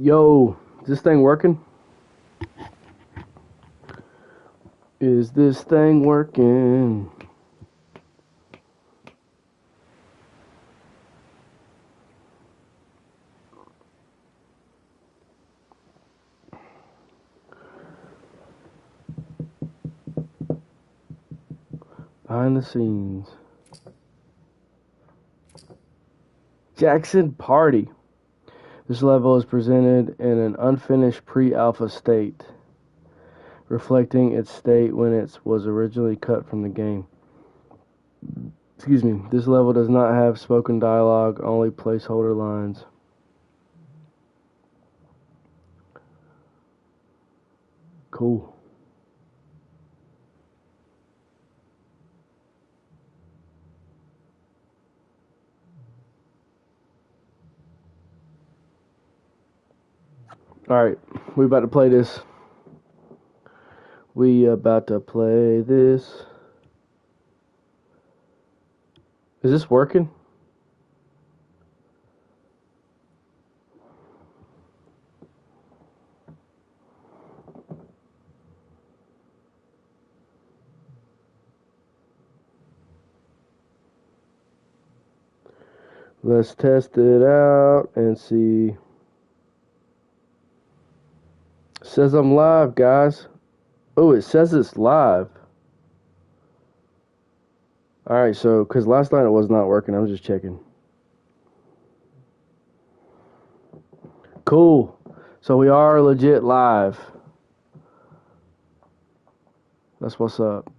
Yo, is this thing working? Is this thing working? Behind the scenes. Jackson Party. This level is presented in an unfinished pre-alpha state, reflecting its state when it was originally cut from the game. Excuse me. This level does not have spoken dialogue, only placeholder lines. Cool. Alright, we about to play this. We about to play this. Is this working? Let's test it out and see. It says I'm live, guys. Oh, it says it's live. Alright, so, because last night it was not working. I'm just checking. Cool. So we are legit live. That's what's up.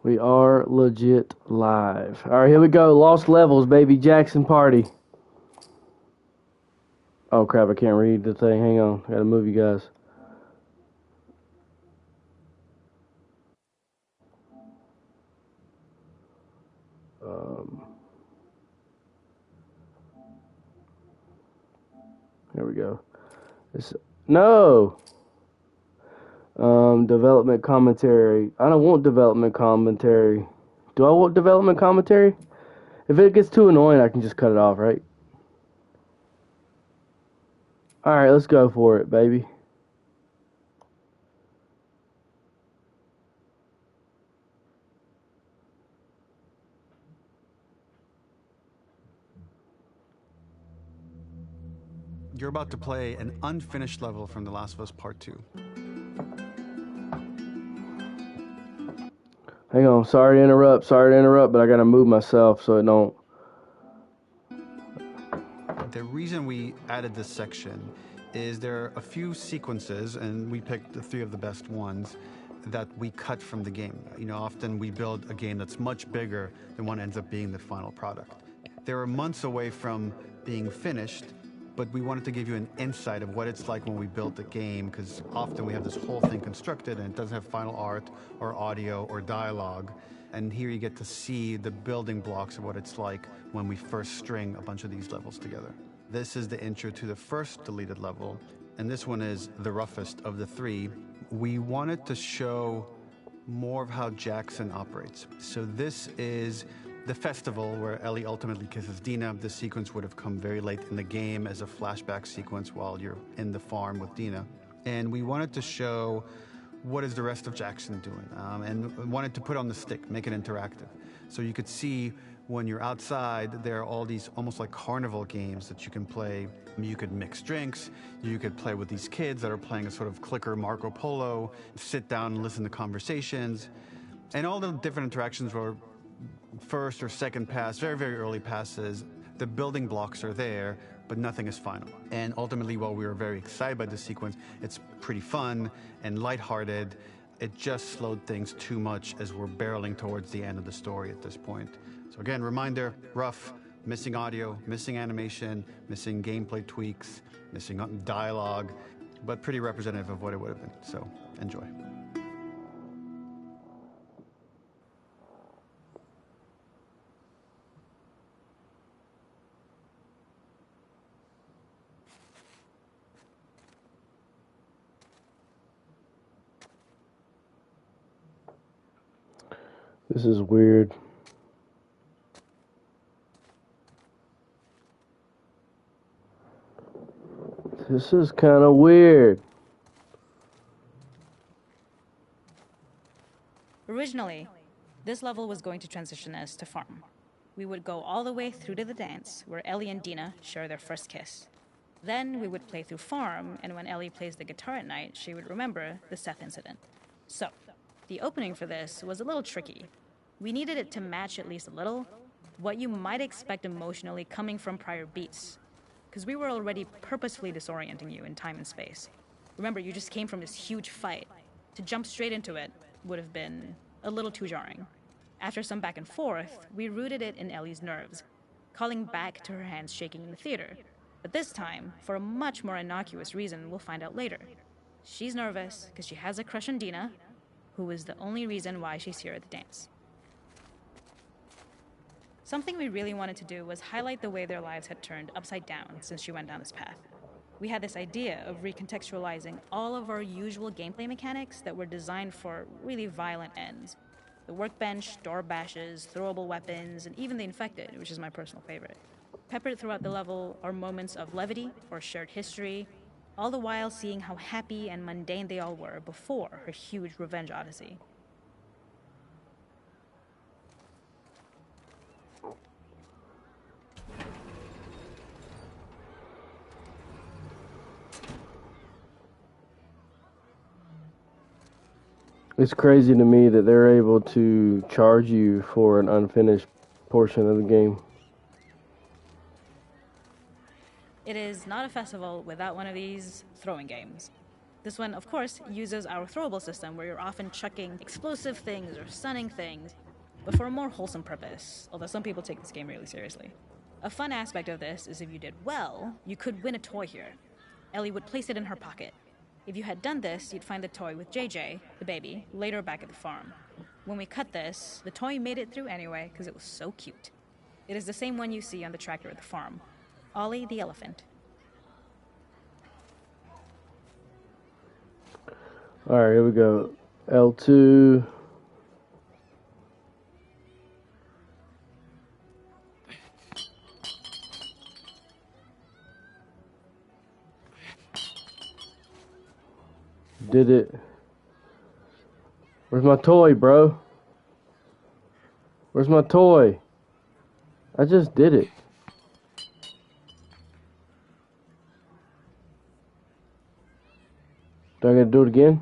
We are legit live. Alright, here we go. Lost levels, baby. Jackson Party. Oh, crap. I can't read the thing. Hang on. I gotta move you guys. Here we go. No! Development commentary. I don't want development commentary. Do I want development commentary? If it gets too annoying, I can just cut it off, right? Alright, let's go for it, baby. You're about to play an unfinished level from The Last of Us Part 2. Hang on, sorry to interrupt, but I gotta move myself so it don't. The reason we added this section is there are a few sequences, and we picked the 3 of the best ones, that we cut from the game. You know, often we build a game that's much bigger than what ends up being the final product. They were months away from being finished, but we wanted to give you an insight of what it's like when we build the game, because often we have this whole thing constructed and it doesn't have final art or audio or dialogue. And here you get to see the building blocks of what it's like when we first string a bunch of these levels together. This is the intro to the first deleted level, and this one is the roughest of the 3. We wanted to show more of how Jackson operates. So this is the festival where Ellie ultimately kisses Dina. This sequence would have come very late in the game as a flashback sequence while you're in the farm with Dina. And we wanted to show what is the rest of Jackson doing, and wanted to put on the stick, make it interactive. So you could see when you're outside, there are all these almost like carnival games that you can play. You could mix drinks, you could play with these kids that are playing a sort of clicker Marco Polo, sit down and listen to conversations. And all the different interactions were first or second pass, very, very early passes. The building blocks are there, but nothing is final. And ultimately, while we were very excited by this sequence, it's pretty fun and lighthearted. It just slowed things too much as we're barreling towards the end of the story at this point. So again, reminder, rough, missing audio, missing animation, missing gameplay tweaks, missing dialogue, but pretty representative of what it would have been. So enjoy. This is weird. This is kind of weird. Originally, this level was going to transition us to farm. We would go all the way through to the dance, where Ellie and Dina share their first kiss. Then we would play through farm, and when Ellie plays the guitar at night, she would remember the Seth incident. So, the opening for this was a little tricky. We needed it to match at least a little what you might expect emotionally coming from prior beats, because we were already purposefully disorienting you in time and space. Remember, you just came from this huge fight. To jump straight into it would have been a little too jarring. After some back and forth, we rooted it in Ellie's nerves, calling back to her hands shaking in the theater. But this time, for a much more innocuous reason we'll find out later. She's nervous because she has a crush on Dina, who is the only reason why she's here at the dance. Something we really wanted to do was highlight the way their lives had turned upside down since she went down this path. We had this idea of recontextualizing all of our usual gameplay mechanics that were designed for really violent ends. The workbench, door bashes, throwable weapons, and even the infected, which is my personal favorite. Peppered throughout the level are moments of levity or shared history, all the while seeing how happy and mundane they all were before her huge revenge odyssey. It's crazy to me that they're able to charge you for an unfinished portion of the game. It is not a festival without one of these throwing games. This one, of course, uses our throwable system where you're often chucking explosive things or stunning things, but for a more wholesome purpose, although some people take this game really seriously. A fun aspect of this is if you did well, you could win a toy here. Ellie would place it in her pocket. If you had done this, you'd find the toy with JJ, the baby, later back at the farm. When we cut this, the toy made it through anyway because it was so cute. It is the same one you see on the tractor at the farm. Ollie the elephant. Alright, here we go. L2. Did it. Where's my toy, bro? Where's my toy? I just did it. Do I gotta do it again?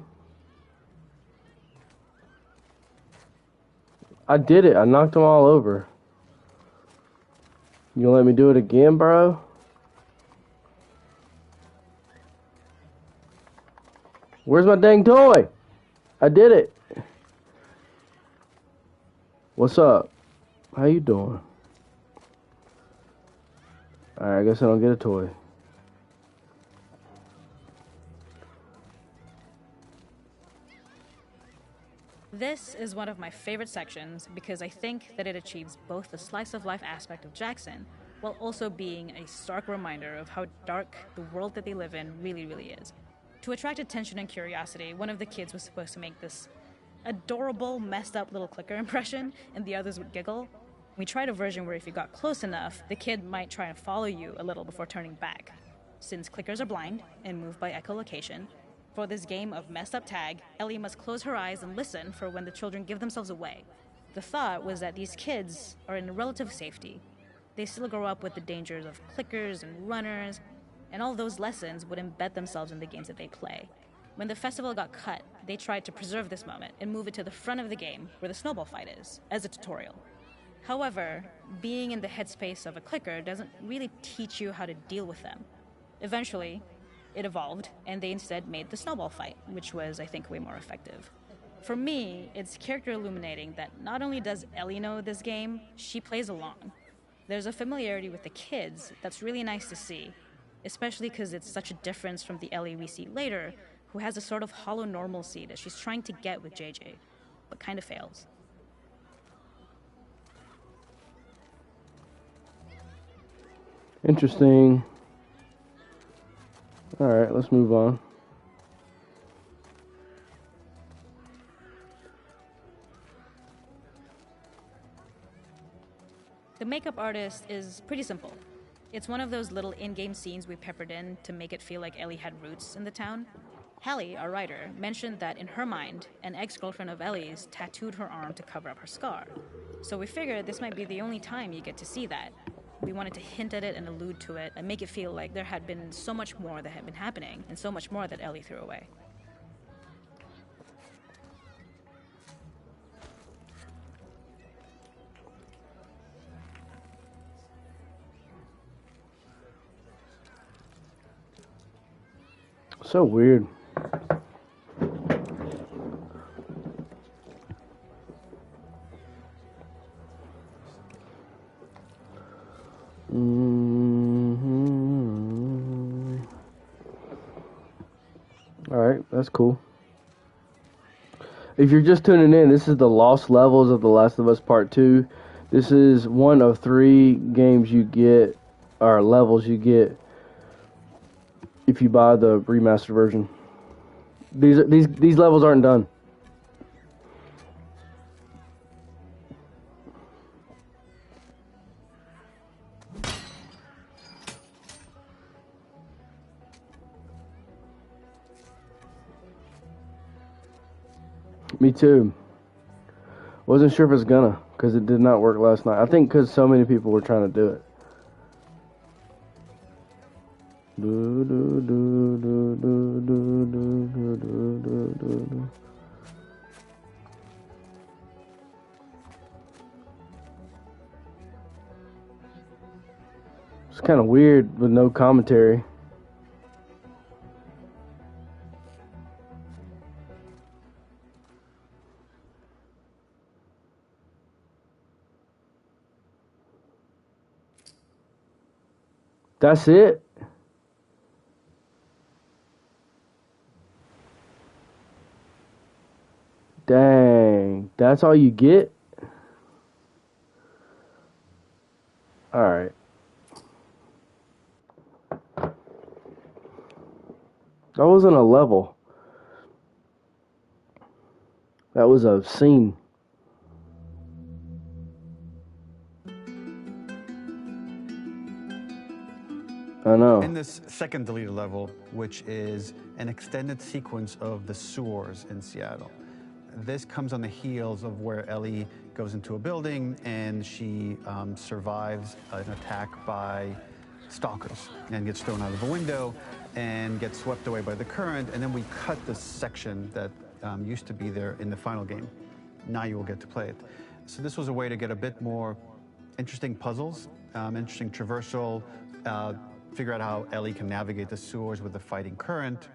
I did it. I knocked them all over. You gonna let me do it again, bro? Where's my dang toy? I did it. What's up? How you doing? Alright, I guess I don't get a toy. This is one of my favorite sections because I think that it achieves both the slice of life aspect of Jackson while also being a stark reminder of how dark the world that they live in really, really is. To attract attention and curiosity, one of the kids was supposed to make this adorable, messed up little clicker impression, and the others would giggle. We tried a version where if you got close enough, the kid might try and follow you a little before turning back. Since clickers are blind and move by echolocation, for this game of messed up tag, Ellie must close her eyes and listen for when the children give themselves away. The thought was that these kids are in relative safety. They still grow up with the dangers of clickers and runners, and all those lessons would embed themselves in the games that they play. When the festival got cut, they tried to preserve this moment and move it to the front of the game where the snowball fight is, as a tutorial. However, being in the headspace of a clicker doesn't really teach you how to deal with them. Eventually, it evolved, and they instead made the snowball fight, which was, I think, way more effective. For me, it's character illuminating that not only does Ellie know this game, she plays along. There's a familiarity with the kids that's really nice to see, especially because it's such a difference from the Ellie we see later, who has a sort of hollow normalcy that she's trying to get with JJ, but kind of fails. Interesting. Alright, let's move on. The makeup artist is pretty simple. It's one of those little in-game scenes we peppered in to make it feel like Ellie had roots in the town. Hallie, our writer, mentioned that in her mind, an ex-girlfriend of Ellie's tattooed her arm to cover up her scar. So we figured this might be the only time you get to see that. We wanted to hint at it and allude to it and make it feel like there had been so much more that had been happening and so much more that Ellie threw away. So weird. Alright, that's cool. If you're just tuning in, this is the Lost Levels of The Last of Us Part 2. This is one of 3 games you get, or levels you get, if you buy the remastered version. These levels aren't done. Me too. Wasn't sure if it's gonna, because it did not work last night. I think because so many people were trying to do it. It's kind of weird with no commentary. That's it? Dang, that's all you get? Alright. That wasn't a level. That was a scene. I know. In this second deleted level, which is an extended sequence of the sewers in Seattle, this comes on the heels of where Ellie goes into a building and she survives an attack by stalkers and gets thrown out of a window and gets swept away by the current. And then we cut this section that used to be there in the final game. Now you will get to play it. So this was a way to get a bit more interesting puzzles, interesting traversal, figure out how Ellie can navigate the sewers with the fighting current.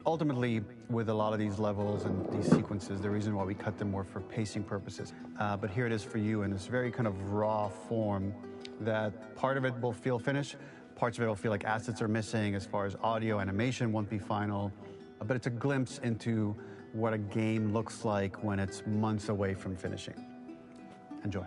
Ultimately, with a lot of these levels and these sequences, the reason why we cut them were for pacing purposes. But here it is for you in this very kind of raw form that part of it will feel finished, parts of it will feel like assets are missing as far as audio, animation won't be final, but it's a glimpse into what a game looks like when it's months away from finishing. Enjoy.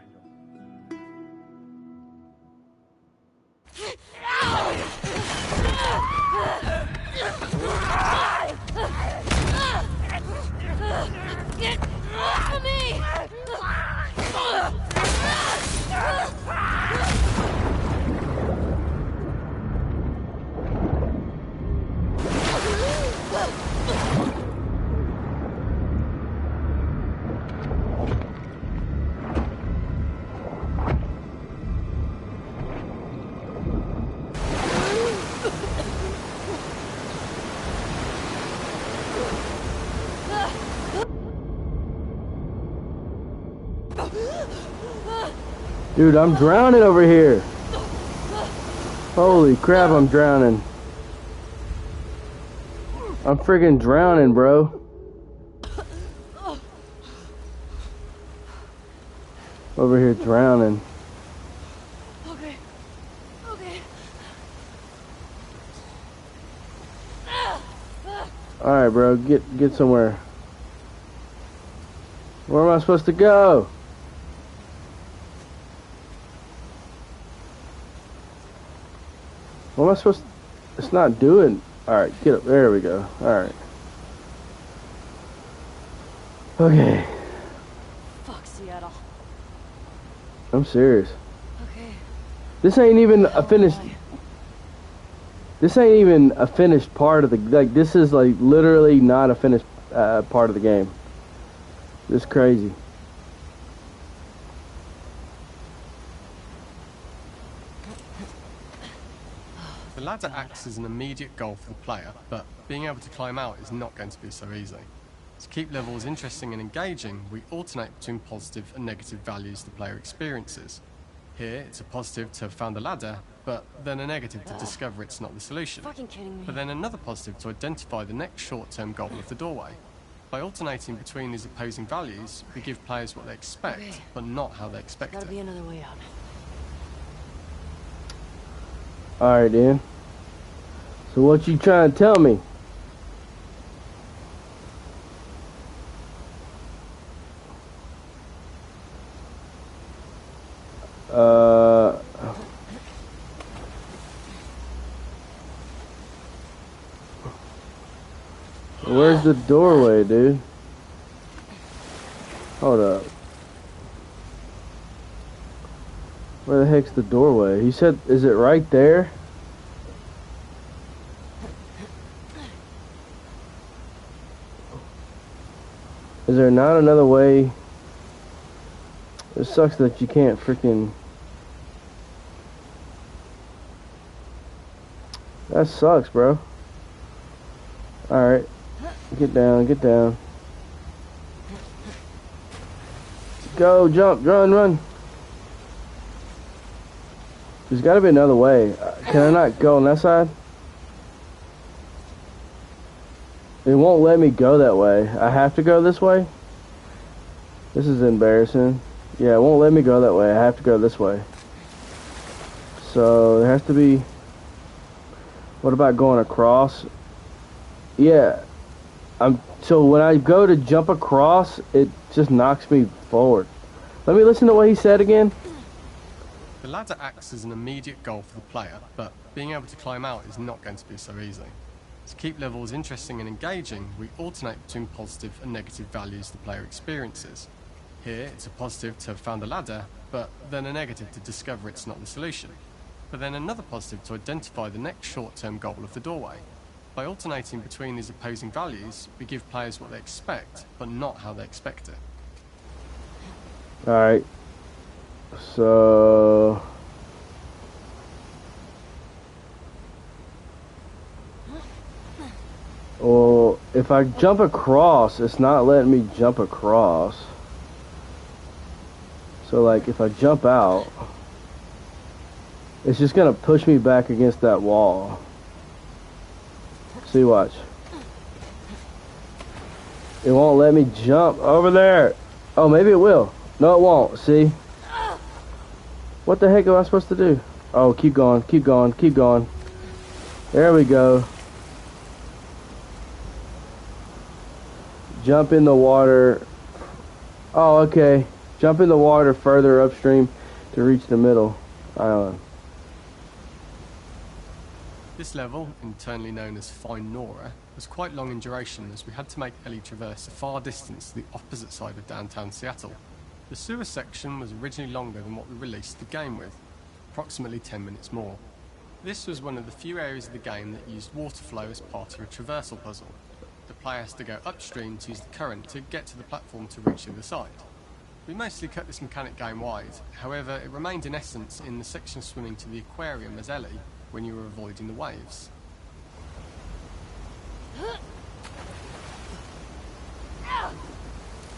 Get off of me! Dude, I'm drowning over here. Holy crap, I'm drowning. I'm freaking drowning, bro. Over here drowning. Okay. Okay. Alright, bro, get somewhere. Where am I supposed to go? What am I supposed to... It's not doing... Alright, get up. There we go. Alright. Okay. Fuck Seattle. I'm serious. Okay. This ain't even a finished. This ain't even a finished part of the. Like, this is like literally not a finished part of the game. This is crazy. The ladder acts as an immediate goal for the player, but being able to climb out is not going to be so easy. To keep levels interesting and engaging, we alternate between positive and negative values the player experiences. Here, it's a positive to have found a ladder, but then a negative to discover it's not the solution. Fucking kidding me. But then another positive to identify the next short-term goal of the doorway. By alternating between these opposing values, we give players what they expect, but not how they expect Gotta it. be another way out. Alright then. So what you trying to tell me? Where's the doorway, dude? Hold up. Where the heck's the doorway? He said, is it right there? Is there not another way? It sucks that you can't freaking... That sucks, bro. Alright. Get down, get down. Go, jump, run. There's gotta be another way. Can I not go on that side? It won't let me go that way. I have to go this way? This is embarrassing. Yeah, it won't let me go that way. I have to go this way. So, there has to be... What about going across? Yeah. So when I go to jump across, it just knocks me forward. Let me listen to what he said again. The ladder acts as an immediate goal for the player, but being able to climb out is not going to be so easy. To keep levels interesting and engaging, we alternate between positive and negative values the player experiences. Here, it's a positive to have found a ladder, but then a negative to discover it's not the solution. But then another positive to identify the next short-term goal of the doorway. By alternating between these opposing values, we give players what they expect, but not how they expect it. Alright. So... Well, if I jump across, it's not letting me jump across. So, like, if I jump out, it's just gonna push me back against that wall. See, watch. It won't let me jump over there. Oh, maybe it will. No, it won't. See? What the heck am I supposed to do? Oh, keep going, keep going, keep going. There we go. Jump in the water. Oh, okay. Jump in the water further upstream to reach the middle island. This level, internally known as Find Nora, was quite long in duration as we had to make Ellie traverse a far distance to the opposite side of downtown Seattle. The sewer section was originally longer than what we released the game with, approximately 10 minutes more. This was one of the few areas of the game that used water flow as part of a traversal puzzle. The player has to go upstream to use the current to get to the platform to reach the other side. We mostly cut this mechanic game-wide, however it remained in essence in the section swimming to the aquarium as Ellie, when you were avoiding the waves.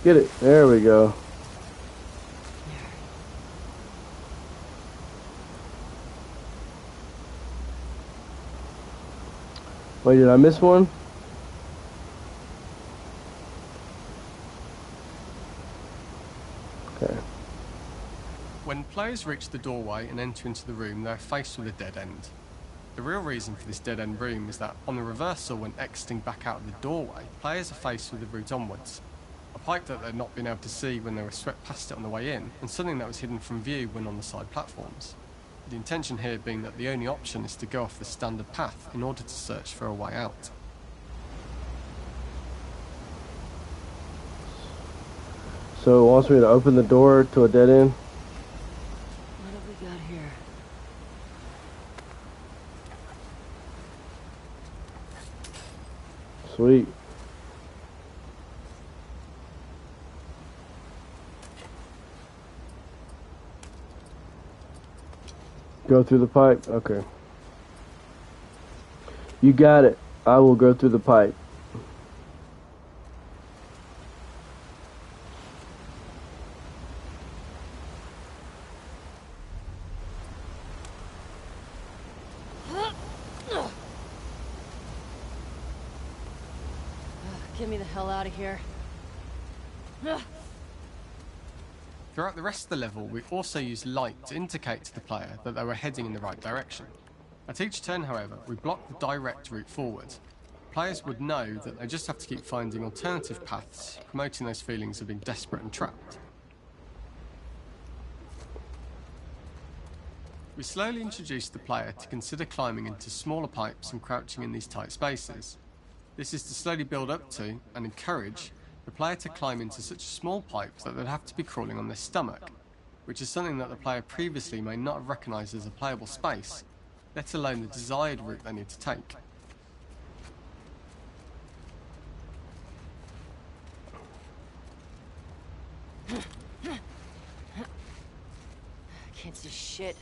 Get it. There we go. Wait, did I miss one? Okay. When players reach the doorway and enter into the room, they're faced with a dead end. The real reason for this dead-end room is that on the reversal when exiting back out of the doorway, players are faced with the route onwards. A pipe that they'd not been able to see when they were swept past it on the way in, and something that was hidden from view when on the side platforms. The intention here being that the only option is to go off the standard path in order to search for a way out. So it wants me to open the door to a dead end? What have we got here? Sweet. Go through the pipe? Okay. You got it. I will go through the pipe. Get me the hell out of here. Throughout the rest of the level, we also used light to indicate to the player that they were heading in the right direction. At each turn, however, we blocked the direct route forward. Players would know that they just have to keep finding alternative paths, promoting those feelings of being desperate and trapped. We slowly introduced the player to consider climbing into smaller pipes and crouching in these tight spaces. This is to slowly build up to, and encourage, the player to climb into such a small pipe that they'd have to be crawling on their stomach, which is something that the player previously may not have recognised as a playable space, let alone the desired route they need to take. Can't see shit.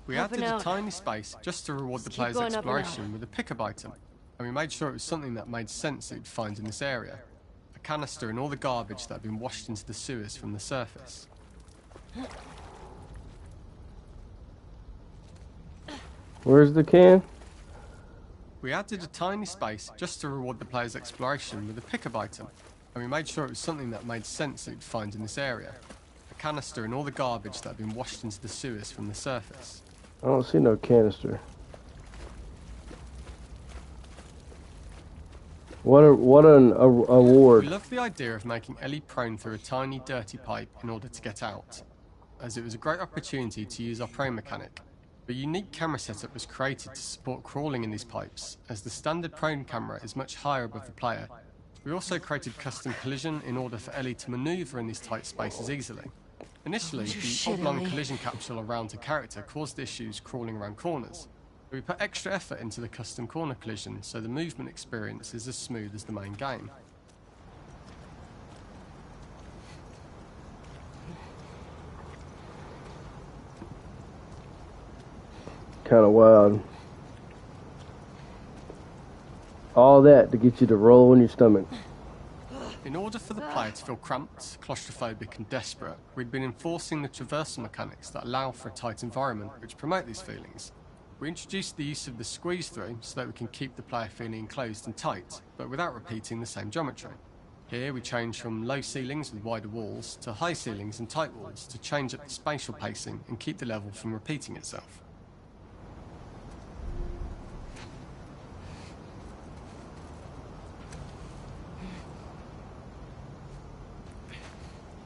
We Up and added a out. tiny space just to reward the Keep player's going up and out. exploration with a pickup item, and we made sure it was something that made sense that you'd find in this area. A canister and all the garbage that had been washed into the sewers from the surface. Where's the can? We added a tiny space just to reward the player's exploration with a pickup item, and we made sure it was something that made sense that you'd find in this area. A canister and all the garbage that had been washed into the sewers from the surface. I don't see no canister. What an award. We loved the idea of making Ellie prone through a tiny dirty pipe in order to get out, as it was a great opportunity to use our prone mechanic. A unique camera setup was created to support crawling in these pipes, as the standard prone camera is much higher above the player. We also created custom collision in order for Ellie to manoeuvre in these tight spaces easily. Initially, the shit, oblong Ellie. collision capsule around her character caused issues crawling around corners. We put extra effort into the custom corner collision, so the movement experience is as smooth as the main game. Kind of wild. All that to get you to roll in your stomach. In order for the player to feel cramped, claustrophobic and desperate, we'd been enforcing the traversal mechanics that allow for a tight environment which promote these feelings. We introduced the use of the squeeze through so that we can keep the player feeling enclosed and tight, but without repeating the same geometry. Here we change from low ceilings with wider walls to high ceilings and tight walls to change up the spatial pacing and keep the level from repeating itself.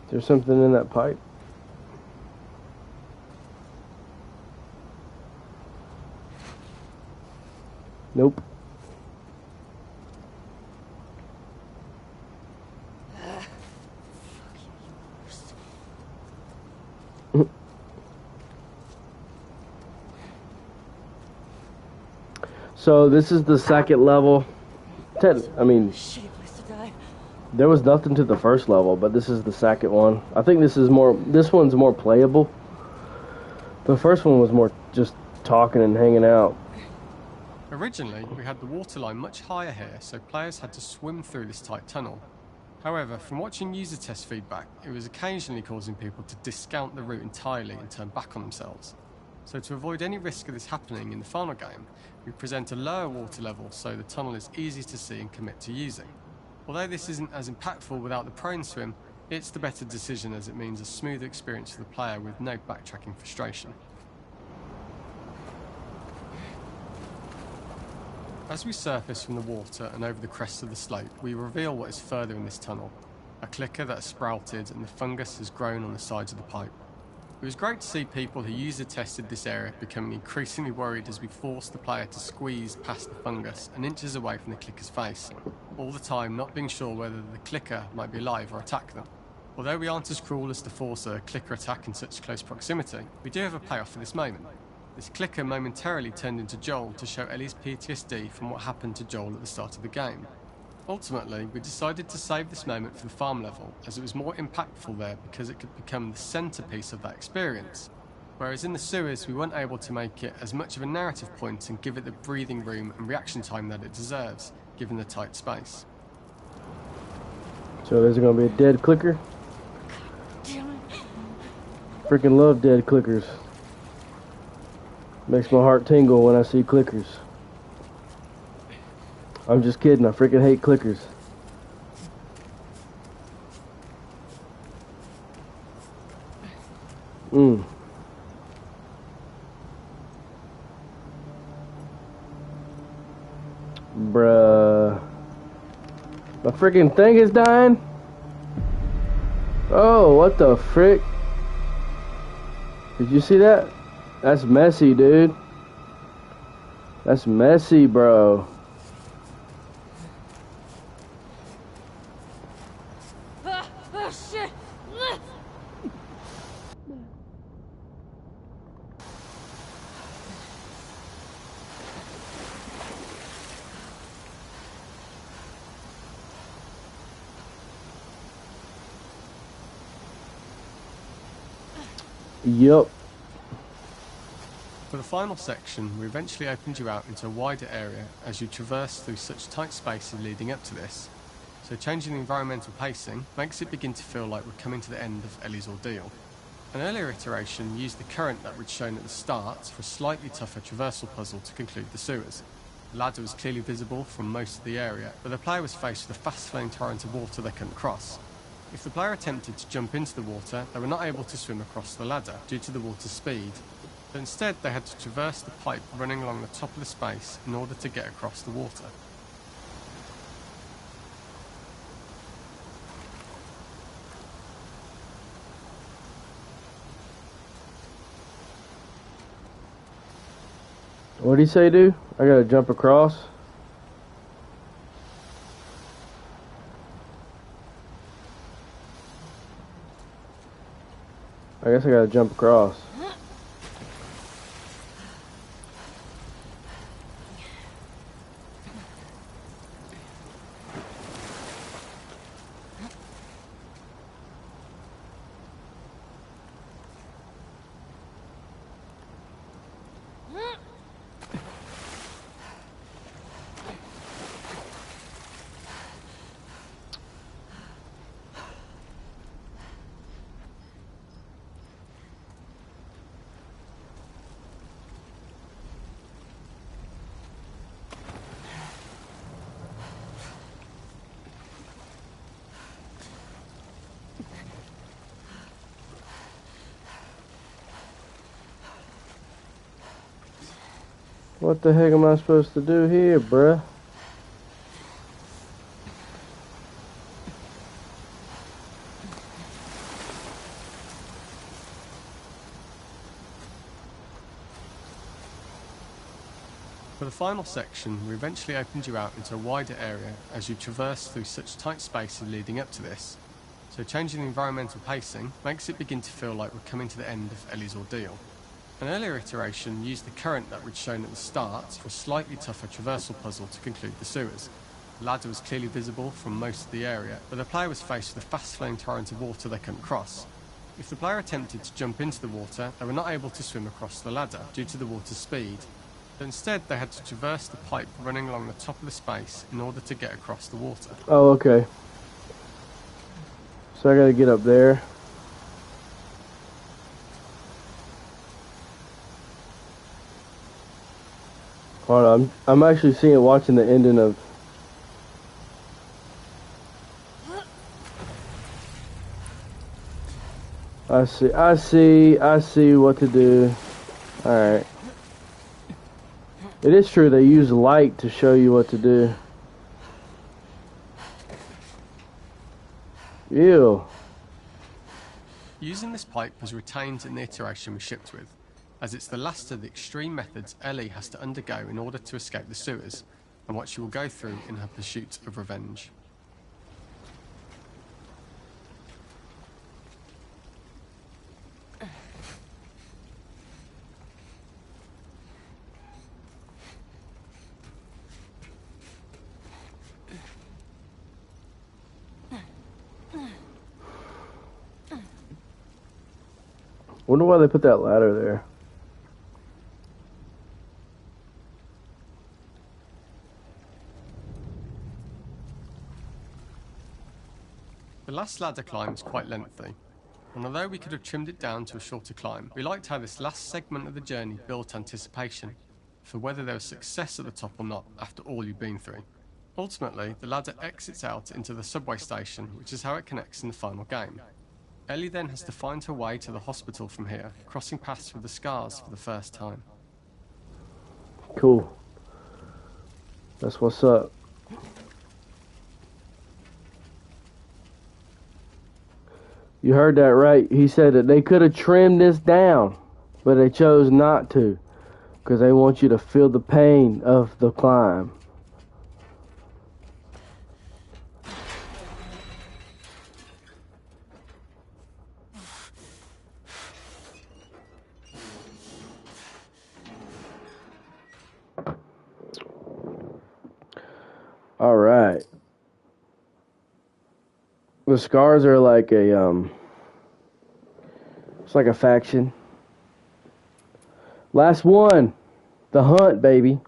There's something in that pipe. Nope. So this is the second level. I mean, Shitty place to die. there was nothing to the first level, but this is the second one. I think this one's more playable. The first one was more just talking and hanging out. Originally, we had the waterline much higher here, so players had to swim through this tight tunnel. However, from watching user test feedback, it was occasionally causing people to discount the route entirely and turn back on themselves. So to avoid any risk of this happening in the final game, we present a lower water level so the tunnel is easy to see and commit to using. Although this isn't as impactful without the prone swim, it's the better decision as it means a smoother experience for the player with no backtracking frustration. As we surface from the water and over the crest of the slope, we reveal what is further in this tunnel. A clicker that has sprouted and the fungus has grown on the sides of the pipe. It was great to see people who user tested this area becoming increasingly worried as we forced the player to squeeze past the fungus and inches away from the clicker's face, all the time not being sure whether the clicker might be alive or attack them. Although we aren't as cruel as to force a clicker attack in such close proximity, we do have a payoff for this moment. This clicker momentarily turned into Joel to show Ellie's PTSD from what happened to Joel at the start of the game. Ultimately, we decided to save this moment for the farm level, as it was more impactful there because it could become the centrepiece of that experience. Whereas in the sewers, we weren't able to make it as much of a narrative point and give it the breathing room and reaction time that it deserves, given the tight space. So there's gonna be a dead clicker. Freaking love dead clickers. Makes my heart tingle when I see clickers. I'm just kidding, I freaking hate clickers. Bruh. My freaking thing is dying? Oh, what the frick? Did you see that? That's messy, dude. That's messy, bro. Oh, shit! Yup. For the final section, we eventually opened you out into a wider area as you traverse through such tight spaces leading up to this. So changing the environmental pacing makes it begin to feel like we're coming to the end of Ellie's ordeal. An earlier iteration used the current that we'd shown at the start for a slightly tougher traversal puzzle to conclude the sewers. The ladder was clearly visible from most of the area, but the player was faced with a fast-flowing torrent of water they couldn't cross. If the player attempted to jump into the water, they were not able to swim across the ladder due to the water's speed. But instead, they had to traverse the pipe running along the top of the space in order to get across the water. What'd he say, dude? I gotta jump across? I guess I gotta jump across. What the heck am I supposed to do here, bruh? For the final section, we eventually opened you out into a wider area as you traverse through such tight spaces leading up to this. So changing the environmental pacing makes it begin to feel like we're coming to the end of Ellie's ordeal. An earlier iteration used the current that we'd shown at the start for a slightly tougher traversal puzzle to conclude the sewers. The ladder was clearly visible from most of the area, but the player was faced with a fast-flowing torrent of water they couldn't cross. If the player attempted to jump into the water, they were not able to swim across the ladder due to the water's speed. But instead, they had to traverse the pipe running along the top of the space in order to get across the water. Oh, okay. So I gotta get up there. Hold on, I'm actually watching the ending of. I see what to do. Alright. It is true, they use light to show you what to do. Ew. Using this pipe was retained in the iteration we shipped with, as it's the last of the extreme methods Ellie has to undergo in order to escape the sewers, and what she will go through in her pursuit of revenge. Wonder why they put that ladder there. The last ladder climb is quite lengthy, and although we could have trimmed it down to a shorter climb, we liked how this last segment of the journey built anticipation for whether there was success at the top or not after all you've been through. Ultimately, the ladder exits out into the subway station, which is how it connects in the final game. Ellie then has to find her way to the hospital from here, crossing paths with the scars for the first time. Cool. That's what's up. You heard that right. He said that they could have trimmed this down, but they chose not to because they want you to feel the pain of the climb. All right. The scars are like it's like a faction. Last one. The hunt, baby.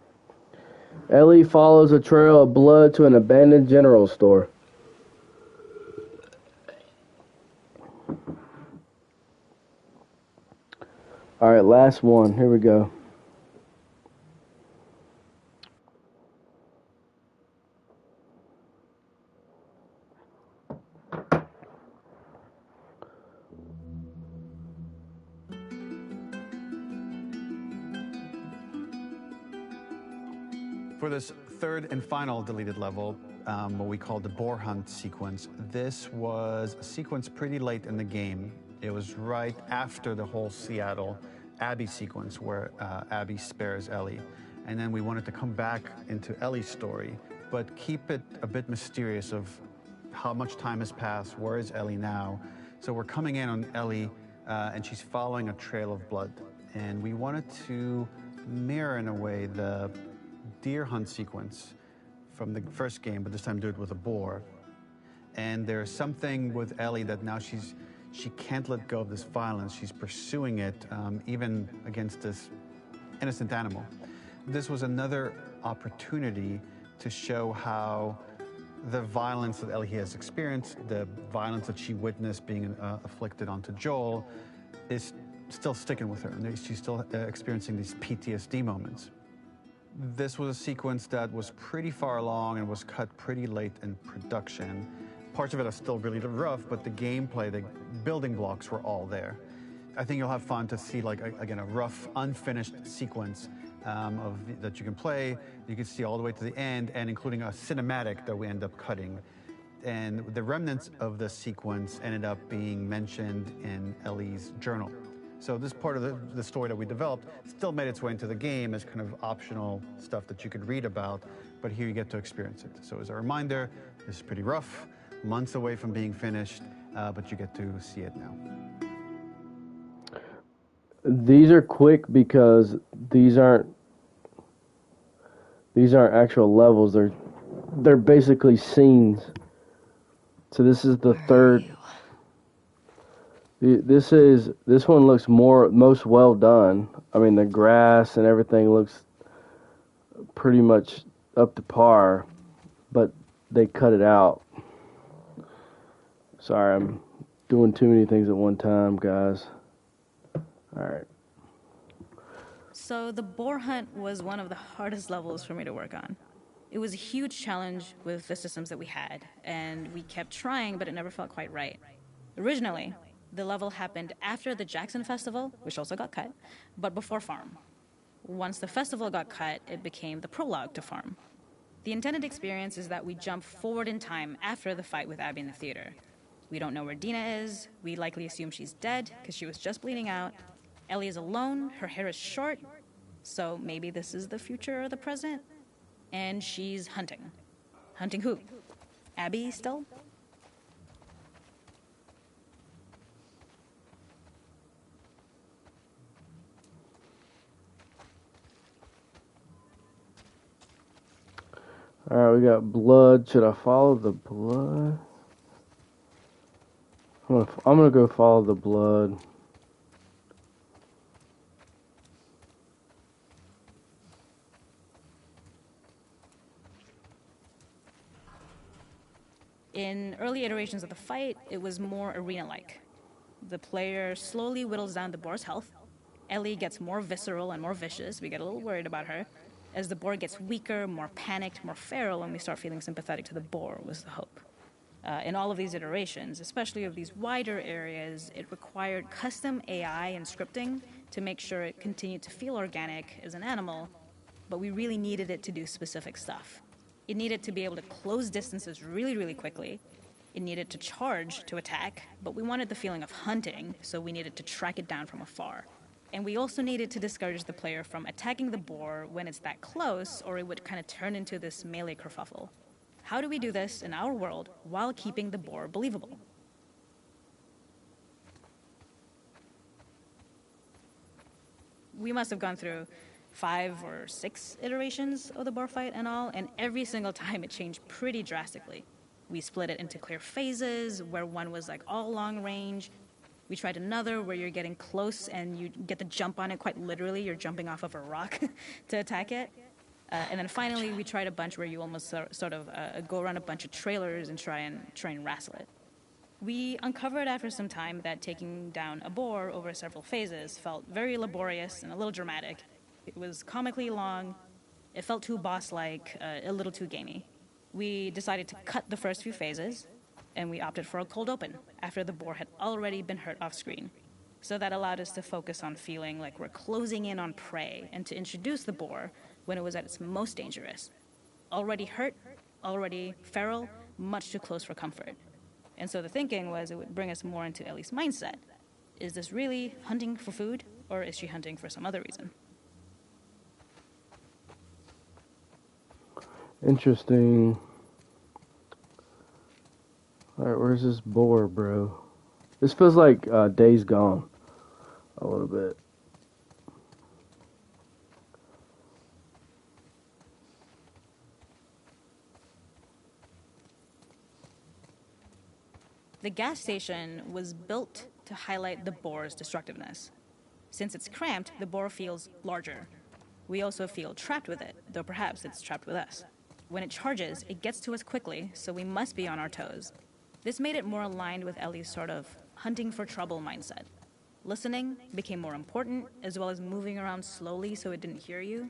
Ellie follows a trail of blood to an abandoned general store. All right, last one. Here we go. For this third and final deleted level, what we call the boar hunt sequence, this was a sequence pretty late in the game. It was right after the whole Seattle Abby sequence where Abby spares Ellie. And then we wanted to come back into Ellie's story, but keep it a bit mysterious of how much time has passed, where is Ellie now? So we're coming in on Ellie and she's following a trail of blood. And we wanted to mirror in a way the deer hunt sequence from the first game, but this time do it with a boar. And there's something with Ellie that now she can't let go of this violence. She's pursuing it, even against this innocent animal. This was another opportunity to show how the violence that Ellie has experienced, the violence that she witnessed being afflicted onto Joel, is still sticking with her, and she's still experiencing these PTSD moments. This was a sequence that was pretty far along and was cut pretty late in production. Parts of it are still really rough, but the gameplay, the building blocks were all there. I think you'll have fun to see, like, again, a rough, unfinished sequence that you can play. You can see all the way to the end, and including a cinematic that we end up cutting. And the remnants of the sequence ended up being mentioned in Ellie's journal. So this part of the story that we developed still made its way into the game as kind of optional stuff that you could read about, but here you get to experience it. So as a reminder, this is pretty rough, months away from being finished, but you get to see it now. These are quick because these aren't actual levels. They're basically scenes. So this is the third. This one looks most well done. I mean, the grass and everything looks pretty much up to par, but they cut it out. Sorry, I'm doing too many things at one time, guys. All right. So the boar hunt was one of the hardest levels for me to work on. It was a huge challenge with the systems that we had, and we kept trying, but it never felt quite right. Originally, the level happened after the Jackson Festival, which also got cut, but before Farm. Once the festival got cut, it became the prologue to Farm. The intended experience is that we jump forward in time after the fight with Abby in the theater. We don't know where Dina is. We likely assume she's dead because she was just bleeding out. Ellie is alone. Her hair is short. So maybe this is the future or the present. And she's hunting. Hunting who? Abby still? All right, we got blood. Should I follow the blood? I'm gonna go follow the blood. In early iterations of the fight, it was more arena-like. The player slowly whittles down the boar's health. Ellie gets more visceral and more vicious. We get a little worried about her. As the boar gets weaker, more panicked, more feral, and we start feeling sympathetic to the boar, was the hope. In all of these iterations, especially of these wider areas, it required custom AI and scripting to make sure it continued to feel organic as an animal, but we really needed it to do specific stuff. It needed to be able to close distances really, really quickly. It needed to charge to attack, but we wanted the feeling of hunting, so we needed to track it down from afar. And we also needed to discourage the player from attacking the boar when it's that close, or it would kind of turn into this melee kerfuffle. How do we do this in our world while keeping the boar believable? We must have gone through 5 or 6 iterations of the boar fight and all, and every single time it changed pretty drastically. We split it into clear phases, where one was like all long range. We tried another where you're getting close and you get the jump on it quite literally. You're jumping off of a rock to attack it. And then finally, we tried a bunch where you almost sort of go around a bunch of trailers and try and wrestle it. We uncovered after some time that taking down a boar over several phases felt very laborious and a little dramatic. It was comically long, it felt too boss-like, a little too gamey. We decided to cut the first few phases, and we opted for a cold open after the boar had already been hurt off-screen. So that allowed us to focus on feeling like we're closing in on prey and to introduce the boar when it was at its most dangerous. Already hurt, already feral, much too close for comfort. And so the thinking was it would bring us more into Ellie's mindset. Is this really hunting for food, or is she hunting for some other reason? Interesting. Alright, where's this boar, bro? This feels like Days Gone. A little bit. The gas station was built to highlight the boar's destructiveness. Since it's cramped, the boar feels larger. We also feel trapped with it, though perhaps it's trapped with us. When it charges, it gets to us quickly, so we must be on our toes. This made it more aligned with Ellie's sort of hunting for trouble mindset. Listening became more important, as well as moving around slowly so it didn't hear you.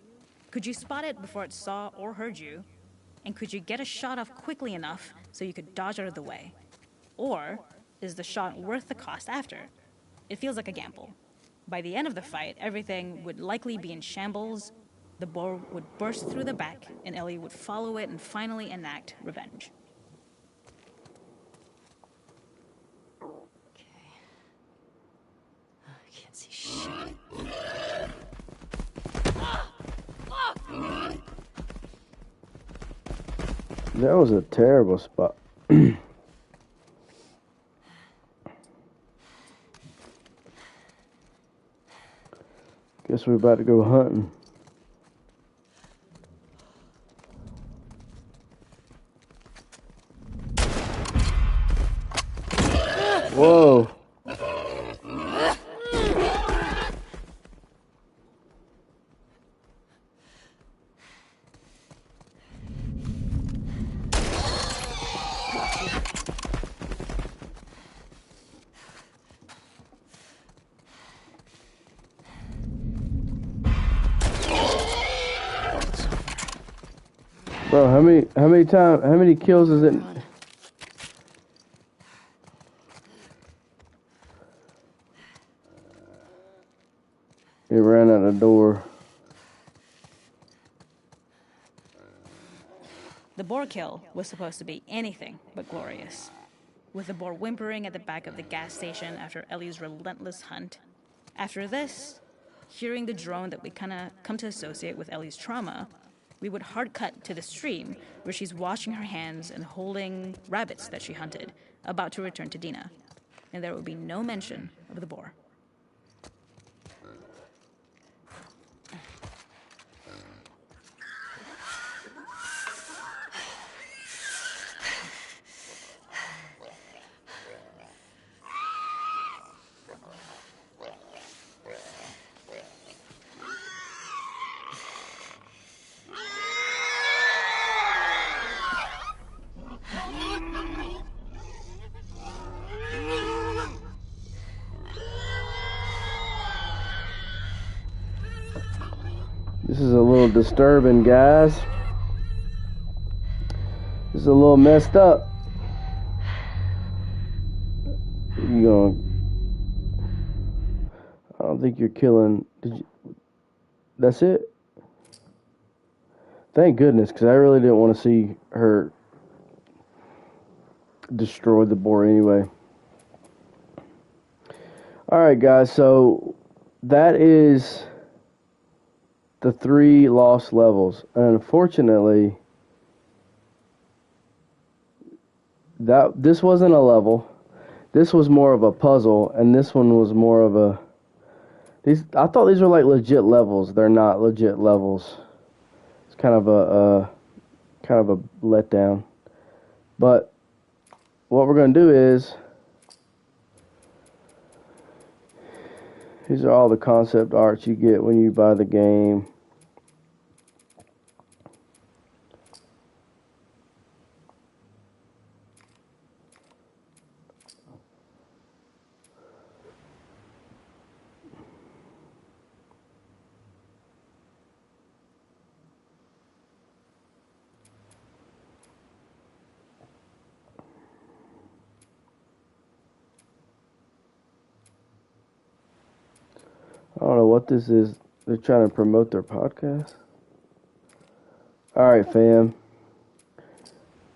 Could you spot it before it saw or heard you? And could you get a shot off quickly enough so you could dodge out of the way? Or is the shot worth the cost after? It feels like a gamble. By the end of the fight, everything would likely be in shambles. The boar would burst through the back, and Ellie would follow it and finally enact revenge. Okay. I can't see shit. That was a terrible spot. Guess we're about to go hunting. Whoa. Bro, how many kills is it? It ran out the door. The boar kill was supposed to be anything but glorious. With the boar whimpering at the back of the gas station after Ellie's relentless hunt. After this, hearing the drone that we kind of come to associate with Ellie's trauma, we would hard cut to the stream where she's washing her hands and holding rabbits that she hunted, about to return to Dina. And there would be no mention of the boar. disturbing, guys. It's a little messed up. You going? I don't think you're killing. Did you? That's it. Thank goodness, because I really didn't want to see her destroy the boar anyway. Alright, guys, so that is the 3 lost levels. And unfortunately, this wasn't a level. This was more of a puzzle, and this one was more of a... I thought these were like legit levels. They're not legit levels. It's kind of a letdown. But what we're going to do is... These are all the concept arts you get when you buy the game. I don't know what this is. They're trying to promote their podcast. Alright, fam.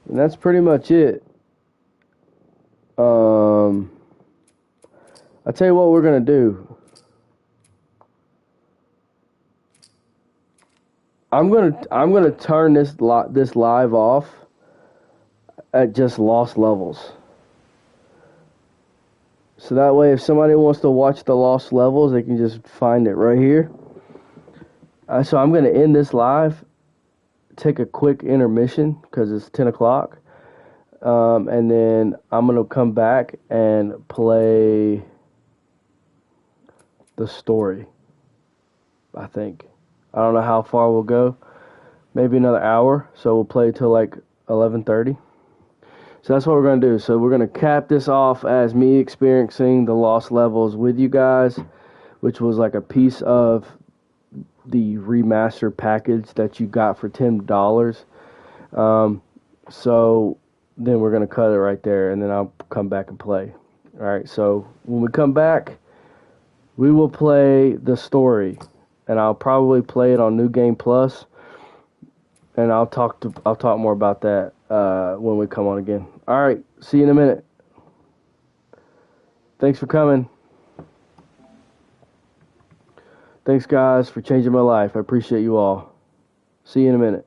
And that's pretty much it. I tell you what we're gonna do. I'm gonna turn this live off at just lost levels. So that way, if somebody wants to watch the lost levels, they can just find it right here. So I'm going to end this live, take a quick intermission because it's 10 o'clock. And then I'm going to come back and play the story, I think. I don't know how far we'll go. Maybe another hour. So we'll play till like 11:30. So that's what we're going to do. So we're going to cap this off as me experiencing the lost levels with you guys, which was like a piece of the remastered package that you got for $10. So then we're going to cut it right there, and then I'll come back and play. All right, so when we come back, we will play the story, and I'll probably play it on New Game Plus, and I'll talk more about that when we come on again. All right, see you in a minute. Thanks for coming. Thanks, guys, for changing my life. I appreciate you all. See you in a minute.